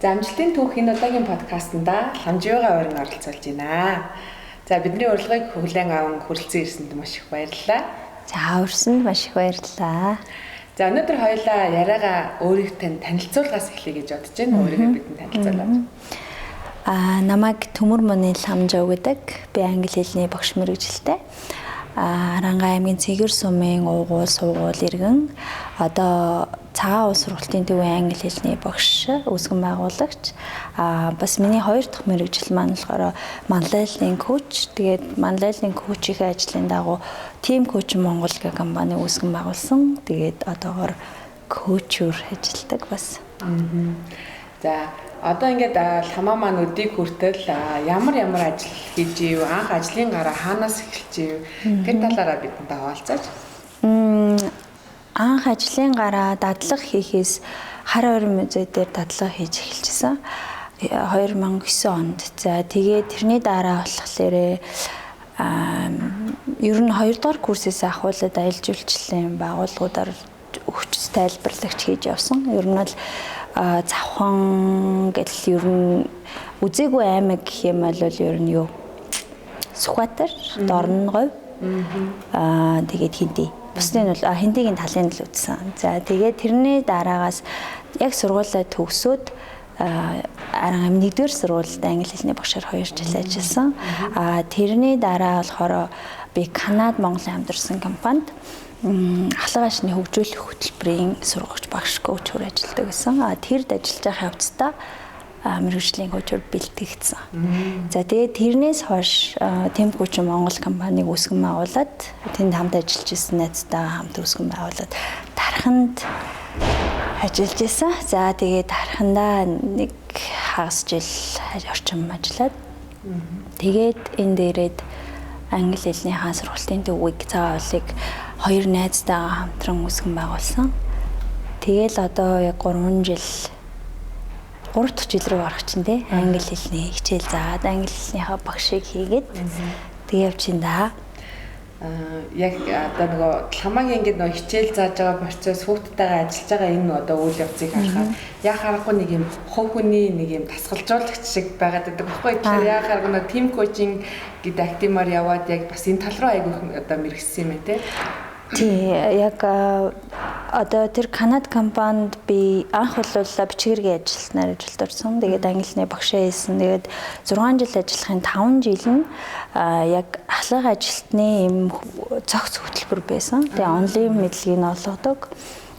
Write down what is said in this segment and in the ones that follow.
За амжилтын түүх энэ удаагийн подкастнда Ламживаага ойрон оролцуулж байна. За бидний урилгыг хүлээн аван хүрэлцэн ирсэнд маш их баярлалаа. За урьсанд маш их баярлалаа. За өнөөдөр хоёулаа яриагаа өөрийгөө танилцуулгаас эхлэе гэж бодож байна. Өөрийгөө бидэнд танилцуулаач. Намайг Төмөр Мөний Ламжав гэдэг. Би англи хэлний багш мэргэжилтэй. Аранга аймгийн Цэгэр сумын уугуул суугуул иргэн одоо цагаан улс сургалтын төвийн англи хэлний багш үүсгэн байгуулагч. Бас миний хоёр дахь мэргэжил маань болохоор манлайллын коуч. Тэгээд манлайллын коучийн ажлын дагуу Team Coach Монгол гэх компани үүсгэн байгуулсан. Тэгээд одоогоор коучор ажилладаг бас. За одоо ингээд ламаа маань өдийг хүртэл ямар ажил хийж ив, анх ажлын гараа хаанаас эхэлж ив, тэр талаараа бидэнд хаваалцаач. Анх ажлын гараа дадлага хийхээс хар ойрон музей дээр дадлага хийж эхэлчихсэн. 2009 онд. За тэгээд тэрний дараа болохоор ер нь 2 дугаар курсээс ахуулаад аялал жуулчлалын байгууллагуудаар өвчс тайлбарлагч хийж явсан. Ер нь бол завхан гэл ер нь үзээгүй аймаг гэх юм бол ер нь юу Сүхбаатар, Дорноговь, тэгээд Хинди. Бусдын бол Хиндигийн талын л үзсэн. За тэгээд тэрний дараагаас яг сургуулаа төгсөөд Аранга 1-р сургуульд англи хэлний багшаар 2 жил ажилласан. Тэрний дараа болохоор би Канад Монголын хамтарсан компанид ахлагаашны хөгжүүлэх хөтөлбөрийн сургагч багш коучор ажилладаг гэсэн. Тэрд ажиллаж байх явцдаа мэргэжлийн коучор бэлтгэгдсэн. За тэгээд тэрнээс хойш Team Coach Монгол компаниг үүсгэн байгуулад тэнд хамт ажиллаж исэн найзтай хамт үүсгэн байгуулад Тарханд ажиллаж исэн. За тэгээд Тархандаа нэг хагас жил орчим ажиллаад тэгээд энэ дээрээд англи хэлний хаан сургалтын төвийг цаавалыг 2 найзтайгаа хамтран үүсгэн байгуулсан. Тэгэл одоо яг 3 дахь жил рүү орох чинь те англи хэлний хичээл заагаад англи хэлнийхаа багшийг хийгээд тэг явчихин да. Яг одоо нөгөө ламагийн ингээд нөгөө хичээл зааж байгаа процесс хүүхдтэйгээ ажиллаж байгаа энэ одоо үйл явцыг харахад яг харахгүй нэг юм хувь хүний нэг юм тасгалжуулагч шиг байгаад байдаг байхгүй. Тэгэхээр яг харахгүй нөгөө team coaching гэдэг активмаар яваад яг бас энэ тал руу айгүйх одоо мэргэжсэн юм те. Тий, яг одоо тэр Канад компанид би анх бол бичгэргийн ажилтнаар ажилд орсон. Тэгээд англи хэлний багшаа хийсэн. Тэгээд 6 жил ажиллахын 5 жил нь яг ахлах ажилтны юм цогц хөтөлбөр байсан. Тэгээд онлайн мэдлэгийг олгодог.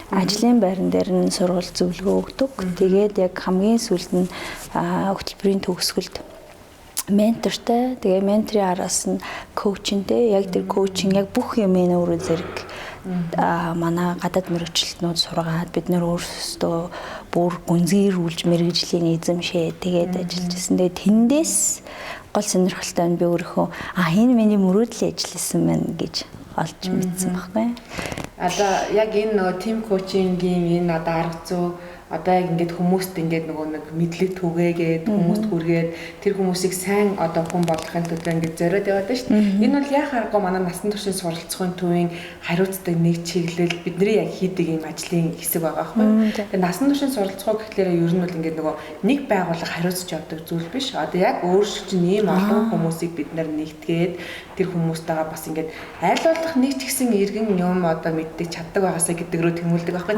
Ажлын байран дээр нь сургууль зөвлөгөө өгдөг. Тэгээд яг хамгийн сүүлд нь хөтөлбөрийн төгсгөлд ментортай, тэгээ менторын араас нь коучинтэй, яг тэр коучинг яг бүх юмны өөрөө зэрэг манай гадаад мэргэжилтнүүд сургаад бид нэр өөрсдөө бүр гүнзгийрүүлж мэргэжлийн эзэмшээ тэгээд ажиллаж ирсэн. Тэгээд тэндээс гол сонирхолтой нь би өөрийнхөө энэ миний мөрөөдлийн ажил гэсэн мэн гэж олж мэдсэн байхгүй. Одоо яг энэ нөгөө team coaching-ийн энэ одоо арга зүй одоо яг ингээд хүмүүст ингээд нөгөө нэг мэдлэг түгээгээд хүмүүст хүргээд тэр хүмүүсийг сайн одоо хүн болгохын төлөө ингээд зориод яваад байна шүү дээ. Энэ бол яг харахгүй манай насан туршийн суралцахын төвийн хариуцдаг нэг чиглэл бидний яг хийдэг юм ажлын хэсэг байгаа байхгүй. Тэгээ насан туршийн суралцах гэхлээр ер нь бол ингээд нөгөө нэг байгууллага хариуцж явдаг зүйл биш. Одоо яг өөрсдөө чинь ийм олон хүмүүсийг бид нар нэгтгээд тэр хүмүүстэйгээ бас ингээд аль болох нэг ч гэсэн иргэн юм одоо мэддэг чаддаг байгаасаа гэдэг рүү тэмүүлдэг байхгүй.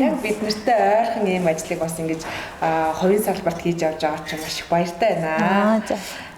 Яг бид нартай ойрхон ийм ажлыг бас ингэж хувийн салбарт хийж явж байгаа ч маш их баяртай байна.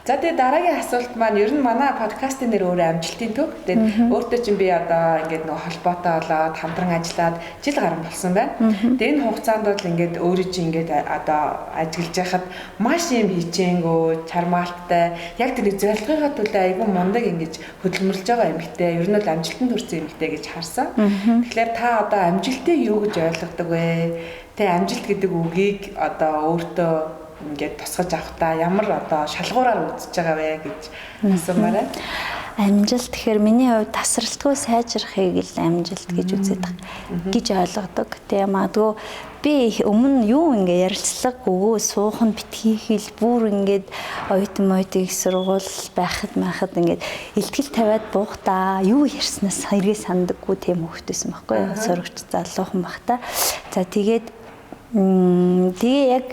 За тэгээ дараагийн асуулт маань ер нь манай подкастын нэр өөрөө амжилтын төв. Тэгээд өөртөө чинь би одоо ингээд нөгөө холбоотой болоод хамтран ажиллаад жил гарсан болсон байна. Тэгээд энэ хугацаанд бол ингээд өөрөө чинь ингээд одоо ажиллаж байхад маш юм хичээнгөө, чармаалттай, яг тэр зорилгынхаа төлөө айгүй мундаг ингэж хөдөлмөрлж байгаа эмэгтэй. Ер нь бол амжилтанд хүрсэн эмэгтэй гэж харсан. Тэгэхээр та одоо амжилтыг юу гэж ойлгодог вэ? Тэ амжилт гэдэг үгийг одоо өөртөө ингээд тусгаж авахдаа ямар одоо шалгуураар үзэж байгаа вэ гэж асуумаарай. Амжилт гэхээр миний хувьд тасралтгүй сайжрахыг л амжилт гэж үзээд байгаа гэж ойлгодог. Тэгээ магадгүй би өмнө юу ингээ ярилцлага өгөө суухан битгийхэл бүр ингээд оюутан их сургууль байхад ингээд илтгэл тавиад буухтаа юу ярьснаас эргээ сандаггүй тийм хөвгтэйсэн байхгүй юу? Сурагч залуухан бахта. За тэгээд Тэгээ яг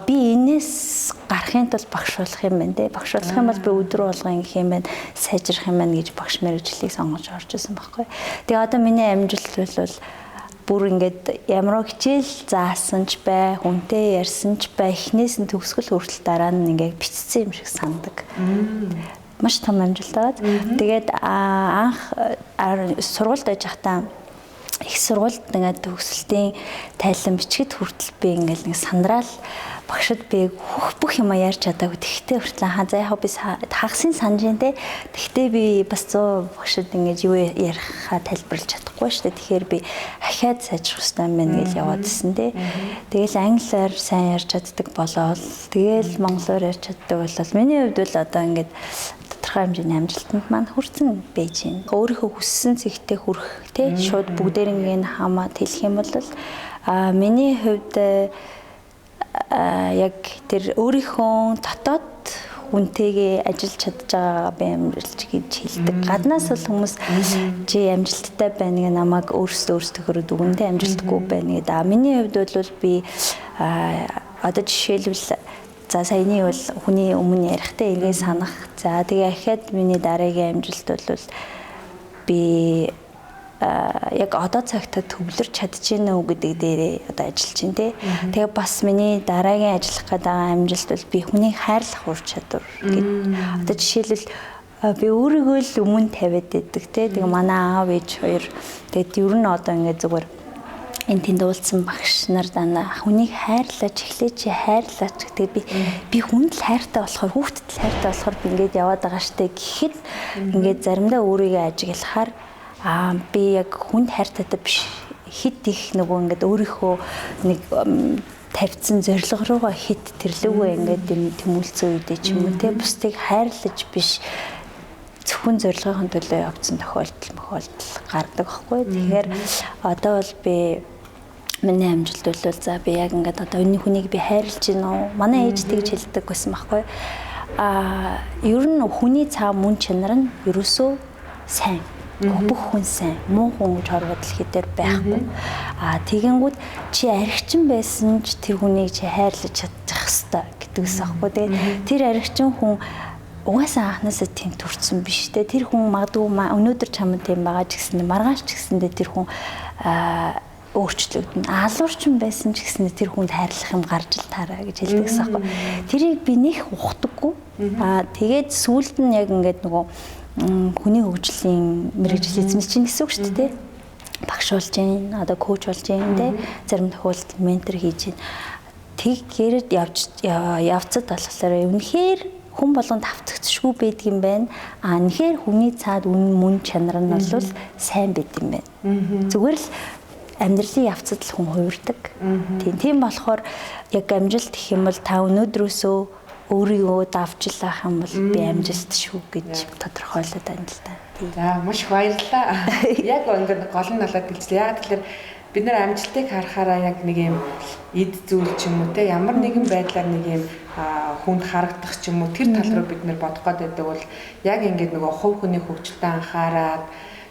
би энэс гарахын тулд багш болох юм байна те. Багш болох юм бол би өдрө болгон гэх юм байна, сайжрах юм байна гэж багш мэргэжлийг сонгож орж исэн байхгүй. Тэгээ одоо миний амжилт бол бүр ингээд ямар хичээл заасан ч бай, хүнтэй ярьсан ч бай, эхнээс нь төгсгөл хүртэл дараа нь ингээд бичсэн юм шиг сандаг. Маш том амжилт байгаа. Тэгээд анх сургуульд байж байхдаа их сургуульд ингээд төгсөлтийн тайлан бичгэд хүртэл би ингээд нэг сандраал багшд би бүх юм ярьж чадаагүй. Тэгтээ хүртэл за яг би хагсын санжин те. Тэгтээ би бас 100 багшд ингээд юу ярихаа тайлбарлаж чадахгүй шүү дээ. Тэгэхээр би ахиад сайжрах хэрэгтэй юм байна гэж яваад ирсэн те. Тэгэл англиар сайн ярьж чаддаг болоод тэгэл монголоор ярьж чаддаг болол миний хувьд бол одоо ингээд тодорхой хэмжээний амжилтанд маань хүрсэн байж байна. Өөрийнхөө хүссэн зэгтээ хүрэх те шууд бүгдээрээ хамаад хэлэх юм бол миний хувьд яг тэр өөрийнхөө дотоод хүнтэйгээ ажиллаж чадж байгаа би амжилт гэж хэлдэг. Гаднаас бол хүмүүс чи амжилттай байна гэх намайг өөрсдөө дүгнэдээ амжилтгүй байна гэдэг. Миний хувьд бол би одоо жишээлбэл за саяны бол хүний өмнө ярихтай эргээ санах. За тэгээ ахиад миний дараагийн амжилт бол би яг одоо цагтаа төвлөрч чадчихэв нүү гэдэг дээрээ одоо ажиллаж байна те. Тэгээ бас миний дараагийн ажиллах гэдэг амжилт бол би хүнийг хайрлах ур чадвар гэдэг. Одоо жишээлбэл би өөрийгөө л өмнө тавиад байдаг те. Тэгээ манай аав ээж хоёр тэгээд ер нь одоо ингээд зүгээр энэ тэнд уулзсан багш нар дана хүнийг хайрлаач эхлэе чи хайрлаач гэдэг би хүнд л хайртай болохоор хүүхдэд л хайртай болохоор би ингээд яваад байгаа штэ гэхэд ингээд заримдаа өөрийгөө ажиглахаар би яг хүнд хайртайтай биш хит их нөгөө ингээд өөрийнхөө нэг тавьсан зорилго руугаа хит тэрлэгөө ингээд тэмүүлсэн үедээ ч юм уу те бусдыг хайрлаж биш зөвхөн зорилгын төлөө явцсан тохиолдол гардаг байхгүй. Тэгэхээр одоо бол би миний амжилт бол за би яг ингээд одоо энэ хүнийг би хайрлаж байна уу? Манай ээж тэгж хэлдэг байсан байхгүй. Ер нь хүний цаа мөн чанар нь ерөөсөө сайн. Бүх хүн сайн, муу хүн гэж хорвол дэлхийдэр байхгүй. Тэгэнгүүт чи аригчин байсан ч тэр хүнийг чи хайрлаж чадчих хэвээр гэдэгс аахгүй. Тэгээд тэр аригчин хүн угаасаа анханасаа тийм төрсэн биш те. Тэр хүн магадгүй өнөөдөр чамд тийм байгаа ч гэсэндээ маргааш ч гэсэндээ тэр хүн өөрчлөгдөн. Алуурчин байсан ч гэсэндээ тэр хүнд хайрлах юм гарч ил таараа гэж хэлдэгс аахгүй. Тэрийг би нэх ухдаггүй. Тэгээд сүүлд нь яг ингээд нөгөө хүний хөгжлийн мэргэжил эзэмшиж чинь гэсэн үг шүү дээ. Багш болж гин, одоо коуч болж гин те. Зарим тохиолдолд ментор хийж гин. Тэггээр явцад болохоор үнэхээр хүн болгонд тавцагдчихгүй байдаг юм байна. Үнэхээр хүний цаад мөн чанар нь бол сайн байд юм байна. Зүгээр л амьдралын явцад л хүн хувирдаг. Тийм болохоор яг амжилт гэх юм бол та өнөөдрөөсөө өөрийгөө давжлах юм бол би амжилт шүү гэж тодорхойлоод байна л да. За маш баярлалаа. Яг ингээд гол нь болоод хэлсэн. Яг тэгэхээр бид нар амжилтыг харахаараа яг нэг юм эд зүйл ч юм уу те ямар нэгэн байдлаар нэг юм хүнд харагдах ч юм уу тэр тал руу бид нар бодох гээд байдаг бол яг ингээд нөгөө хувь хүний хөгжилтэй анхаарад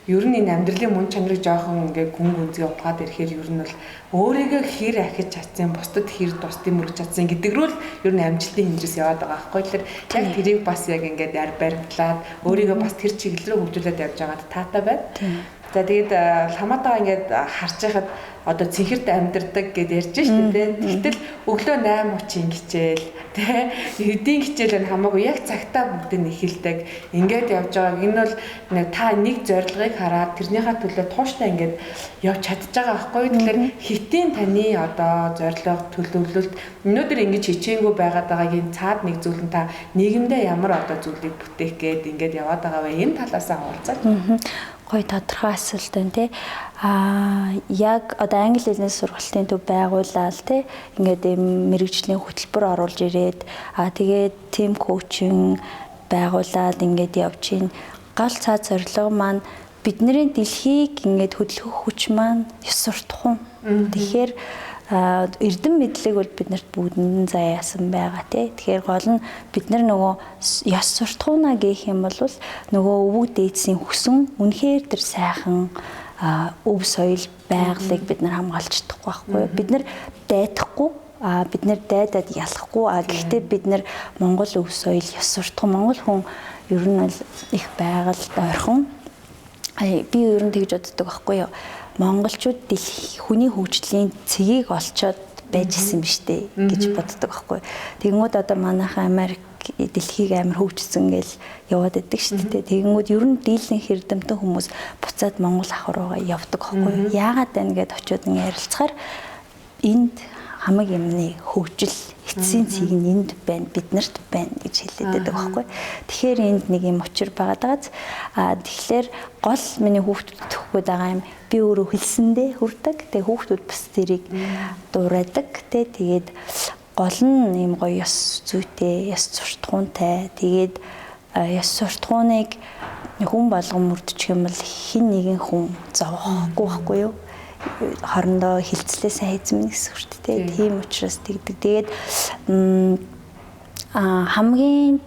ер нь энэ амьдралын мөн чанарыг жоохон ингээд гүн гүнзгий ухаад ирэхээр ер нь бол өөрийгөө хэр ахиж чадсан, бусдад хэр тусдын мөрөж чадсан гэдэг рүү л ер нь амжилтын хэмжээс яваад байгаа байхгүй. Тэгэхээр яг тэрийг бас яг ингээд баримтлаад өөрийгөө бас тэр чиглэл рүү хөгжүүлээд явж байгаад таатай байна. За тэгээд хамаатайгаа ингээд харж байхад одоо цэнхэрт амьдардаг гэд ярьж штэ тэ. Гэтэл өглөө 8:30 хичээл тэ. Эдийн хичээл нь хамаагүй яг цагтаа бүгдийг эхэлдэг. Ингээд явж байгаа. Энэ бол та нэг зорилгыг хараад тэрнийхээ төлөө тууштай ингээд явж чадж байгаа байхгүй. Тэгэхээр хитийн таны одоо зорилго төлөвлөлт өнөөдөр ингэж хичээнгүй байгаад байгаагийн цаад нэг зүйл нь та нийгэмдээ ямар одоо зүйлийг бүтээх гээд ингээд яваад байгаа вэ? Энэ талаасаа хавaalцаад. Гой тодорхой асуулт байна те. Яг одоо англи хэлний сургалтын төв байгуулаад те ингээд мэргэжлийн хөтөлбөр оруулж ирээд тэгээд тим коучинг байгуулад ингээд явж гин гал цаад зорилго маань бидний дэлхийг ингээд хөдөлгөх хүч маань ёс суртахуун. Тэгэхээр эрдэм мэдлэг бол биднэрт бүгдэнд заяасан байгаа тий. Тэгэхээр гол нь бид нар нөгөө ёс суртахуунаа гээх юм бол нөгөө өвөг дээдсийн хүсэн үнэхээр тэр сайхан өв соёл байгалыг бид нар хамгаалж чадахгүй байхгүй юу. Бид нар дайдахгүй бид нар дайдаад ялахгүй гэхдээ бид нар Монгол өв соёл ёс суртахуун Монгол хүн ер нь бол их байгальд ойрхон би ер нь тэгж боддог байхгүй юу. Монголчууд хүний хөгжлийн цэгийг олцоод байж исэн биз дээ гэж боддог байхгүй юу. Тэгэнгүүт одоо манайхан Америк дэлхийг амар хөгжсөн гэж яваад байдаг шүү дээ. Тэгэнгүүт ер нь дийлэн хэрдэмтэн хүмүүс буцаад Монгол ах руугаа явдаг байхгүй юу. Яагаад байна гэд очиод ингэ ярилцахаар энд хамаг юмны хөгжил эцсийн цэг нь энд байна, биднэрт байна гэж хэлээд байдаг байхгүй. Тэгэхээр энд нэг юм учир байгаадагаз тэгэхээр гол миний хүүхдүүд төгөхөд байгаа юм би өөрөө хэлсэндээ хүрдэг. Тэгээ хүүхдүүд бас тэрийг дуурайдаг. Тэгээд гол нь юм гоё ёс зүйтэй, ёс суртахуунтай. Тэгээд ёс суртахууныг хүн болгон мөрдчих юм бол хин нэгэн хүн зовоохгүй байхгүй юу? Хоорондоо хилцлээ сайн хийцэн гэсэн үг шүү дээ. Тийм учраас тэгдэг. Тэгээд хамгийн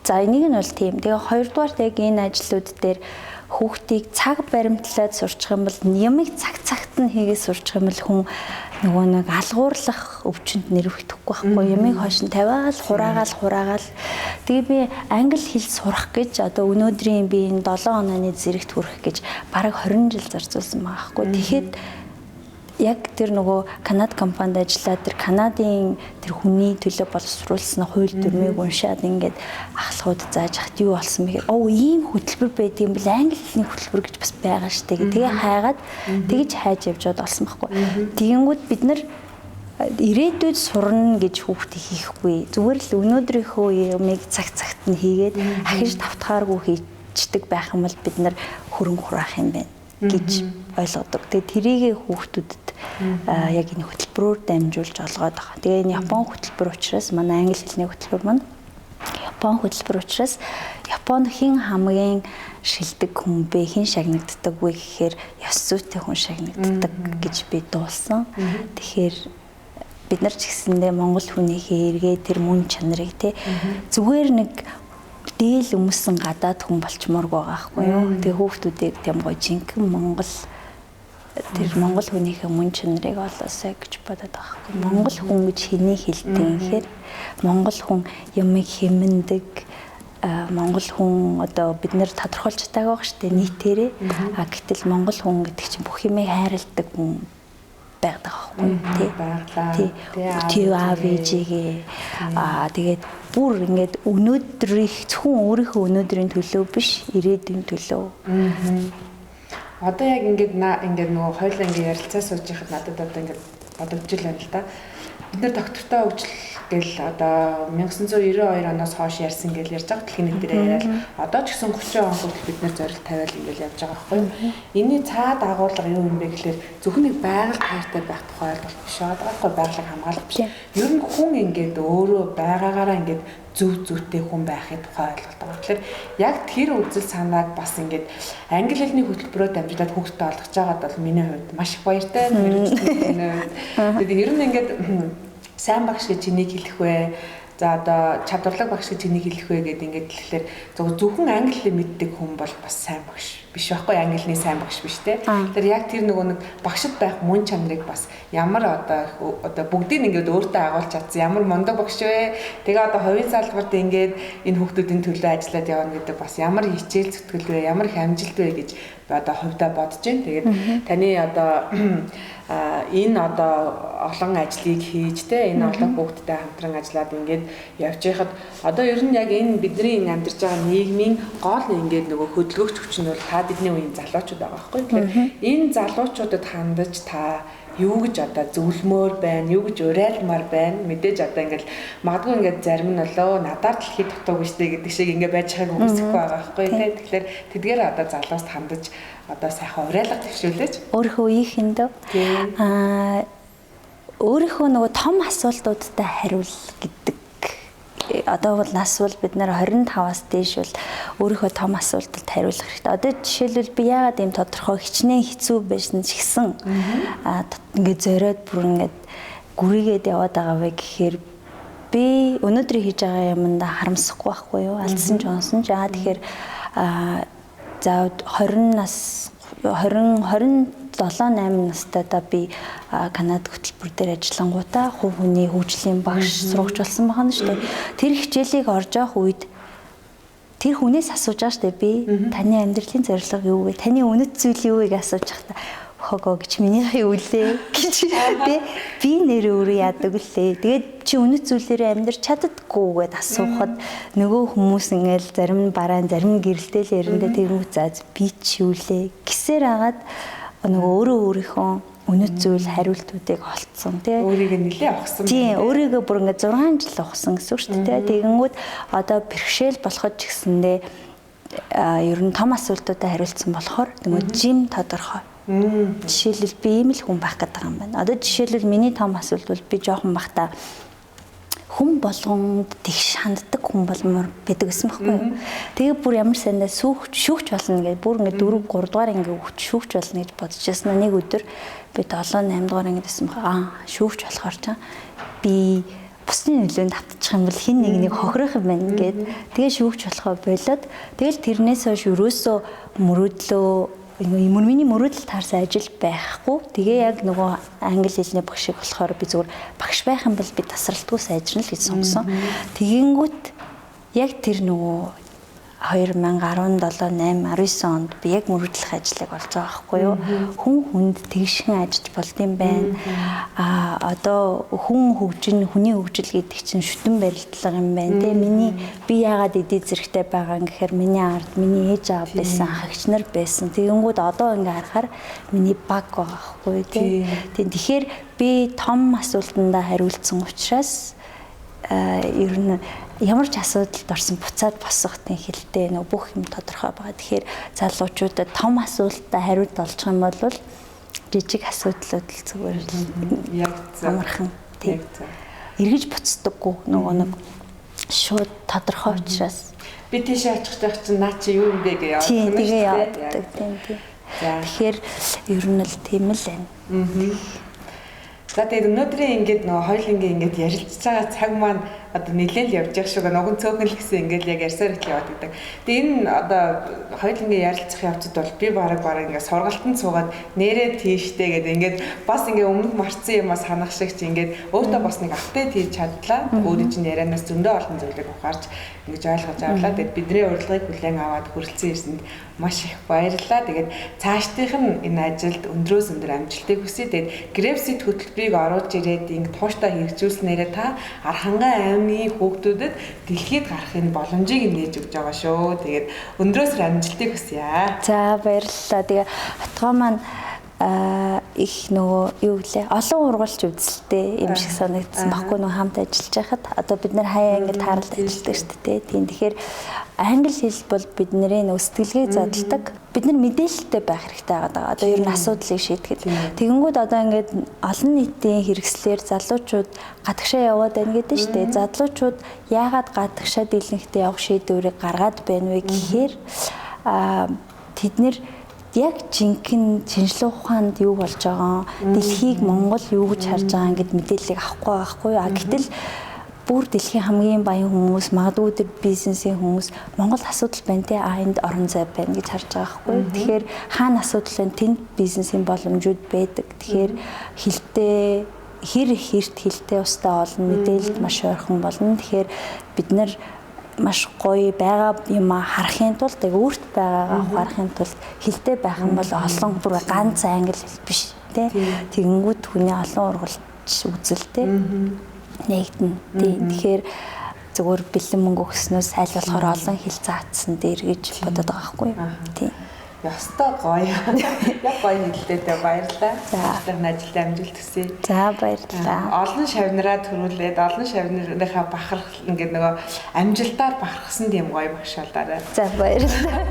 за энийг нь бол тийм. Тэгээ хоёрдугаарт яг энэ ажлууд дээр хүүхдийг цаг баримтлаад сурчих юм бол ямиг цагт нь хийгээд сурчих юм бол хүн нөгөө нэг алгуурлах өвчнөд нэрвэгдэхгүй байхгүй ямиг хойш нь тавиал хураагаал тэгээ би англи хэл сурах гэж одоо өнөөдрийн би энэ 7 онооны зэрэгт хүрэх гэж бараг 20 жил зарцуулсан байгаа байхгүй. Тэгэхэд яг тэр нөгөө Канад компанид ажиллаад тэр Канадын тэр хүний төлөө боловсруулсан хууль дүрмийг уншаад ингээд ахлахууд зааж хат юу болсон бэ гэхээр ийм хөтөлбөр байт юм бол англи хэлний хөтөлбөр гэж бас байгаа штэ тэгээ хайгаад тэгж хайж явжод олсон байхгүй. Тэгэнгүүт бид нар ирээдүйд сурна гэж хүүхдээ хийхгүй зүгээр л өнөөдрийнхөө юмыг цагт нь хийгээд ахиж тавтахааргүй хийчдэг байх юм бол бид нар хөрөнгө хураах юм байна гэж ойлгодог. Тэгээ тэрийг хүүхдүүдэд яг энэ хөтөлбөрөөр дамжуулж олгоод байгаа. Тэгээ энэ Япон хөтөлбөр учраас манай англи хэлний хөтөлбөр маань Япон хөтөлбөр учраас Японд хэн хамгийн шилдэг хүн бэ, хэн шагнагддаг вэ гэхээр ёс зүйтэй хүн шагнагддаг гэж би дуулсан. Тэгэхээр бид нар ч гэсэндээ Монгол хүнийхээ эргээ тэр мөн чанарыг зүгээр нэг дээл өмсөн гадаад хүн болчмоор байгаа байхгүй юу. Тэгээ хүүхдүүдийг тийм гоё жинхэнэ Монгол тэр Монгол хүнийхээ мөн чанарыг олоосай гэж бодоод байгаа байхгүй. Монгол хүн гэж хэний хэлдэг гэхээр Монгол хүн юмыг хэмндэг Монгол хүн одоо бид нэр тодорхойлж таагаа шүү дээ нийтээрээ. Гэтэл Монгол хүн гэдэг чинь бүх юмыг хайрладаг хүн байдаг байхгүй тий аав ээжигээ тэгээд бүр ингээд өнөөдрийг зөвхөн өөрийнхөө өнөөдрийн төлөө биш ирээдүйн төлөө. Одоо яг ингээд нөгөө хоёулаа ингээд ярилцаа сууж байхад надад одоо ингээд бодогдож л байна л да. Бид нэр доктортой хөгжил гэл одоо 1992 оноос хойш ярьсан гэл ярьж байгаа дэлхийн дээр яриад одоо ч гэсэн 30 он хүртэл бид нэр зорилт тавиал ингээд явж байгаа байхгүй юу. Энийн цаад агуулга юу юм бэ гэхээр зөвхөн нэг байгаль таартай байх тухай ойлголт биш байгаа байхгүй байгалыг хамгаалах биш. Ер нь хүн ингээд өөрөө байгаагаараа ингээд зөв зүйтэй хүн байхын тухай ойлголт байгаа. Тэгэхээр яг тэр үзэл санааг бас ингээд англи хэлний хөтөлбөрөөр дамжуулаад хүүхдэд олгож байгаад бол миний хувьд маш их баяртай. Тэгээд ер нь ингээд сайн багш гэж энийг хэлэх вэ? За одоо чадварлаг багш гэж энийг хэлэх вэ гэдэг ингээд тэгэхээр зөвхөн англи хэл мэддэг хүн бол бас сайн багш биш байхгүй англи хэлний сайн багш биш те. Тэгэхээр яг тэр нөгөө нэг багшд байх мөн чанарыг бас ямар одоо бүгдийг ингээд өөртөө агуулж чадсан ямар мундаг багш вэ? Тэгээ одоо хувийн салбарт ингээд энэ хүүхдүүдийн төлөө ажиллаад явна гэдэг бас ямар хичээл зүтгэл вэ? Ямар их амжилт вэ гэж одоо хувьдаа бодож байна. Тэгээд таны одоо энэ одоо олон ажлыг хийж те энэ олон хүүхдтэй хамтран ажиллаад ингээд явж байхад одоо ер нь яг энэ бидний амьдарч байгаа нийгмийн гол ингээд нөгөө хөдөлгөгч хүч нь бол та бидний үеийн залуучууд байгаа байхгүй. Тэгэхээр энэ залуучуудад хандаж та юу гэж одоо зөвлөмөр байна, юу гэж урайлмаар байна. Мэдээж одоо ингээд магадгүй ингээд зарим нь болоо надаар дэлхийд дутууг штэ гэдэг шиг ингээд байж байгааг үгүйсэхгүй байгаа байхгүй тий. Тэгэхээр тэдгээр одоо залууст хандаж одоо сайхан урайлга төвшүүлж өөрийнхөө үеийнхэндээ өөрийнхөө нөгөө том асуултуудтай хариул гэдэг. Одоо бол нас бол бид нэр 25-аас дээш бол өөрийнхөө том асуултад хариулах хэрэгтэй. Одоо жишээлбэл би яагаад ийм тодорхой хичнээн хэцүү байсан ч гэсэн ингээд зориод бүр ингээд гүрийгээд яваад байгаа вэ гэхээр би өнөөдөр хийж байгаа юмдаа харамсахгүй байхгүй юу? Алдсан ч онсон ч тэгэхээр за 20 нас 27-8 настайдаа би Канада хөтөлбөр дээр ажиллангуудаа хувь хүний хөгжлийн багш сурагч болсон байгаа нь шүү дээ. Тэр хичээлийг орж явах үед тэр хүнээс асууж байгаа шүү дээ. Би таны амьдралын зорилго юу вэ? Таны үнэт зүйл юу вэ гэж асууж байхдаа хогоо гэж минийхээ үлээ гэж би нэр өөрөө яадаг үлээ. Тэгээд чи үнэт зүйлээрээ амьдрч чаддаггүй гэд асуухад нөгөө хүмүүс ингээл зарим нь бараан зарим нь гэрэлтэл яриндаа тэгвэл за би чи үлээ гэсээр агаад нөгөө өөрөө өөрийнхөө үнэт зүйл хариултуудыг олцсон тий. Өөрийгөө нэлээ авахсан. Тийм, өөрийгөө бүр ингээ 6 жил авахсан гэсэн үг шүү дээ. Тэгэнгүүт одоо бэрхшээл болоход ч гэсэндээ ер нь том асуултуудад хариулсан болохоор нөгөө жим тодорхой. Жишээлбэл би ийм л хүн байх гэдэг юм байна. Одоо жишээлбэл миний том асуулт бол би жоохон бахта хүн болгонд тэгш ханддаг хүн болмоор байдаг гэсэн байхгүй юу. Тэгээ бүр ямар сайндаа шүүгч болно гэж бүр ингээ 4 3 дугаар ингээ шүүгч болно гэж бодож яснаа нэг өдөр би 7 8 дугаар ангидсэн байна. Шүүгч болохоор чам би бусны нөлөөнд автчих юм бол хин нэг хохирох юм байна гэд тэгээ шүүгч болохоо болоод тэгэл тэрнээс хойш өрөөсөө мөрөөдлөө миний мөрөөдөл таарсан ажил байхгүй. Тэгээ яг нөгөө англи хэлний багш болохоор би зүгээр багш байх юм бол би тасралтгүй сайжрна л гэж сонгосон. Тэгэнгүүт яг тэр нөгөө 2017, 8, 19 онд би яг мөрөдлөх ажлыг олж байгаа байхгүй юу. Хүн хүнд тэгшхэн ажиллаж болд юм байна. Одоо хүний хөгжил гэдэг чинь шүтэн барилдлага юм байна. Тэгээ миний би яагаад эдийн зэрэгтэй байгаа юм гэхээр миний ард миний ээж аав байсан, хагч нар байсан. Тэгэнгүүт одоо ингээ харахаар миний баг байгаа байхгүй тий. Тэгэхээр би том асуултандаа хариулсан учраас ер нь ямар ч асуудалд орсон буцаад босохтын хэлтэй нөө бүх юм тодорхой байгаа. Тэгэхээр залуучуудад том асуултад хариулт олж юм бол жижиг асуудлууд л зүгээр яг амархан тийм эргэж буцдаггүй нөгөө нэг шууд тодорхой учраас би тийшээ очих байх чинь наа чи юу юм бэ гэж явах юм шүү дээ. Тийм. Тэгэхээр ер нь л тийм л байна. За тэгээд өнөөдрийн ингээд нөгөө хоёулангийн ингээд ярилцж байгаа цаг маань одоо нэлээд л явж явах шиг нөгөө цөөхөн л гэсэн ингээд яг ярьсаар их яваад байдаг. Тэгээд энэ одоо хоёулангийн ярилцах явцад бол би бараг ингээд сургалтанд суугаад нэрээ тийштэй гэдэг ингээд бас ингээд өмнөх марцсан юм санах шиг чи ингээд өөртөө бас нэг апдейт хийж чадлаа. Өөрөө чинь ярианаас зөндөө олон зүйлийг ухаарч ингэж ойлгож авлаа. Тэгээд бидний урилгыг хүлээн аваад хүрэлцэн ирсэнд маш их баярлалаа. Тэгээд цаашдынх нь энэ ажилд өндрөөс өндөр амжилтыг хүсье. Тэгээд Грефсит хөтөлбөрийг оруулж ирээд ингэ тууштай хэрэгжүүлснээрээ та Архангай аймгийн хүүхдүүдэд дэлхийд гарахын боломжийг нээж өгч байгаа шүү. Тэгээд өндрөөс амжилтыг хүсье. За баярлалаа. Тэгээ Атгаа маань их нөгөө юу гэлээ олон ургалч үзэлтэй юм шиг санагдсан баггүй нөгөө хамт ажиллаж байхад одоо бид нар хаяа ингэ тааралд ажилладаг шүү дээ. Тийм тэгэхээр англи хэл бол бидний нөгөө сэтгэлгээ задалдаг. Бид нар мэдээлэлтэй байх хэрэгтэй байгаа. Одоо ер нь асуудлыг шийдэхэд. Тэгэнгүүт одоо ингээд олон нийтийн хэрэгслэр залуучууд гадагшаа яваад байна гэдэг шүү дээ. Залуучууд яагаад гадагшаа дийлэнхтэй явах шийдвэрийг гаргаад байна вэ гэхээр тэд нэр яг жинхэнэ шинжилгээ ухаанд юу болж байгаа, дэлхийг Монгол юу гэж харж байгаа гэд мэдээллийг авахгүй байхгүй. Гэтэл бүр дэлхийн хамгийн баян хүмүүс, магадгүй тэр бизнесийн хүмүүс Монгол асуудал байна те энд орон зай байна гэж харж байгаа байхгүй. Тэгэхээр хаана асуудал байна, тэнд бизнесийн боломжууд байдаг. Тэгэхээр хилтэй хэрт хилтэй устдаа олон мэдээлэлд маш ойрхон болно. Тэгэхээр бид нар маш гоё байгаа юм харахын тулд өөрт байгаагаа ухаарахын тулд хилтэй байх юм бол олон бүр ганц англи хэл биш тий. Тэгэнгүүт хүний олон ургалч үзэлтэй нэгдэн. Тэгэхээр зөвхөн бэлэн мөнгө өгснөөс аль болохоор олон хэл заацсан дээр гэж бодоод байгаа байхгүй юу. Тий. Ястай гоё. Яг гоё хэллээдээ баярлалаа. За ажилд амжилт хүсье. За баярлалаа. Олон шавнараа төрүүлээд олон шавнарынхаа бахарх ингээд нөгөө амжилтаар бахархсан тийм гоё багш болоорой. За баярлалаа.